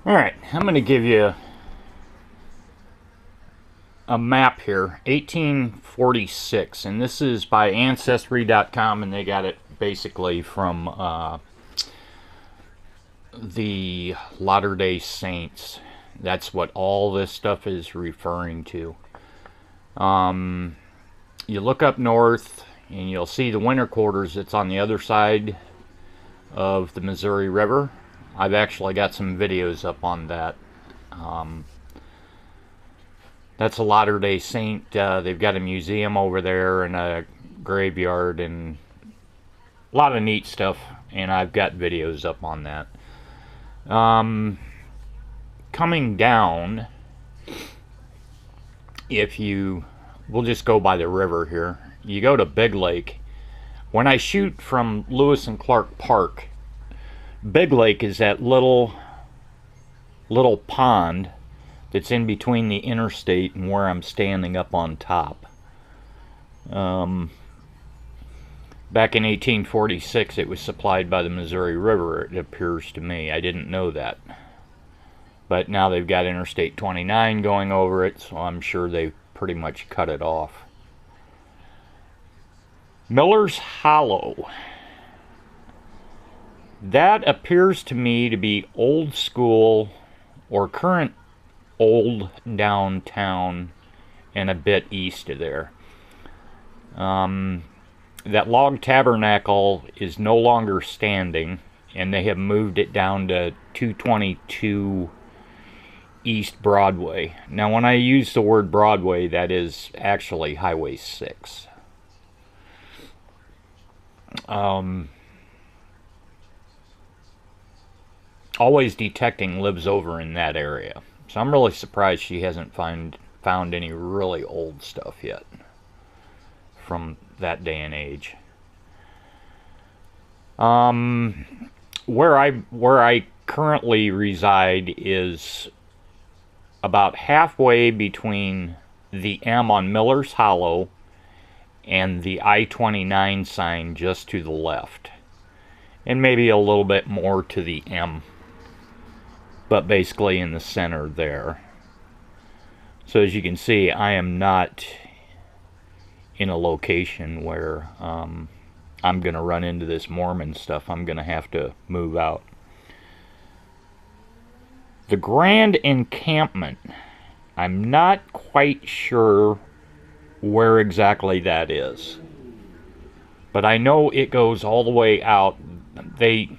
Alright, I'm going to give you a map here, 1846, and this is by Ancestry.com, and they got it basically from the Latter-day Saints. That's what all this stuff is referring to. You look up north, and you'll see the winter quarters that's on the other side of the Missouri River. I've actually got some videos up on that. That's a Latter-day Saint. They've got a museum over there and a graveyard and a lot of neat stuff, and I've got videos up on that. Coming down, we'll just go by the river here. You go to Big Lake. When I shoot from Lewis and Clark Park, Big Lake is that little pond that's in between the interstate and where I'm standing up on top. Back in 1846, it was supplied by the Missouri River, it appears to me. I didn't know that. But now they've got Interstate 29 going over it, so I'm sure they've pretty much cut it off. Miller's Hollow. That appears to me to be old school or current old downtown and a bit east of there. That log tabernacle is no longer standing, and they have moved it down to 222 East Broadway. Now, when I use the word Broadway, that is actually Highway 6. Always Detecting lives over in that area. So I'm really surprised she hasn't found any really old stuff yet from that day and age. Where I currently reside is about halfway between the M on Miller's Hollow and the I-29 sign just to the left, and maybe a little bit more to the M, but basically in the center there. So as you can see, I am not in a location where I'm going to run into this Mormon stuff. I'm going to have to move out. The Grand Encampment. I'm not quite sure where exactly that is, but I know it goes all the way out. They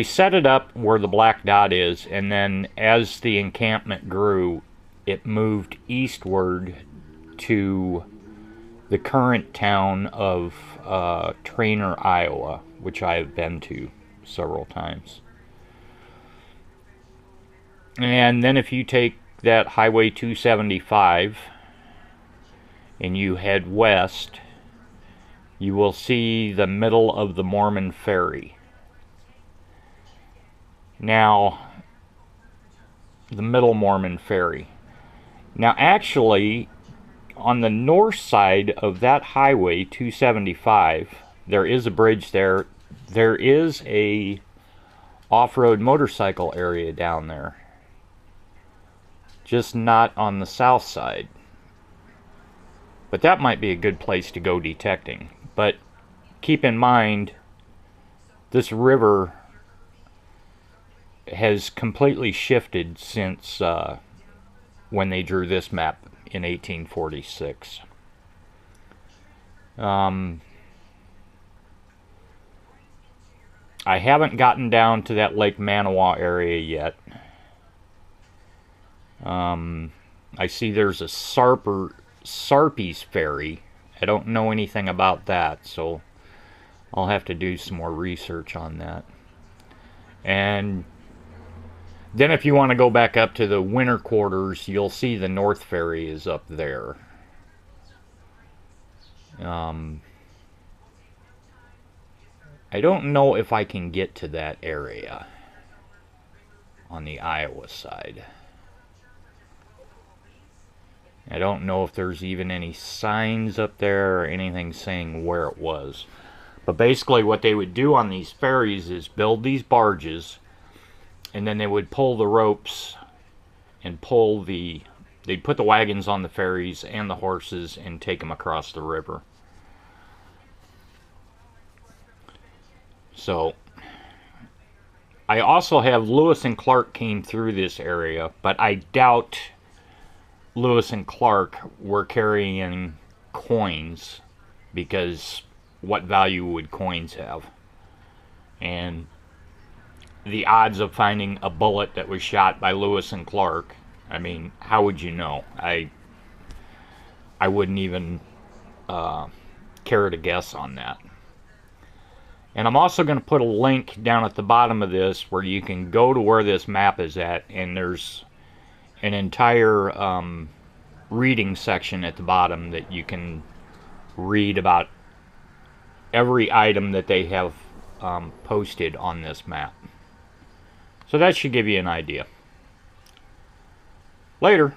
set it up where the black dot is, and then as the encampment grew, it moved eastward to the current town of Trainer, Iowa, which I have been to several times. And then if you take that Highway 275 and you head west, you will see the middle of the Mormon Ferry. Now, the Middle Mormon Ferry. Now, actually, on the north side of that Highway 275, there is a bridge there. There is a off-road motorcycle area down there, just not on the south side. But that might be a good place to go detecting. But keep in mind, this river has completely shifted since when they drew this map in 1846. I haven't gotten down to that Lake Manawa area yet. I see there's a Sarpy's Ferry. I don't know anything about that, so I'll have to do some more research on that. And then if you want to go back up to the winter quarters, you'll see the North Ferry is up there. I don't know if I can get to that area on the Iowa side. I don't know if there's even any signs up there or anything saying where it was. But basically what they would do on these ferries is build these barges, and then they would pull the ropes and they'd put the wagons on the ferries and the horses and take them across the river. So I also have Lewis and Clark came through this area, but I doubt Lewis and Clark were carrying coins, because what value would coins have? And the odds of finding a bullet that was shot by Lewis and Clark, I mean, how would you know? I wouldn't even care to guess on that. And I'm also going to put a link down at the bottom of this where you can go to where this map is at, and there's an entire reading section at the bottom that you can read about every item that they have posted on this map. So that should give you an idea. Later.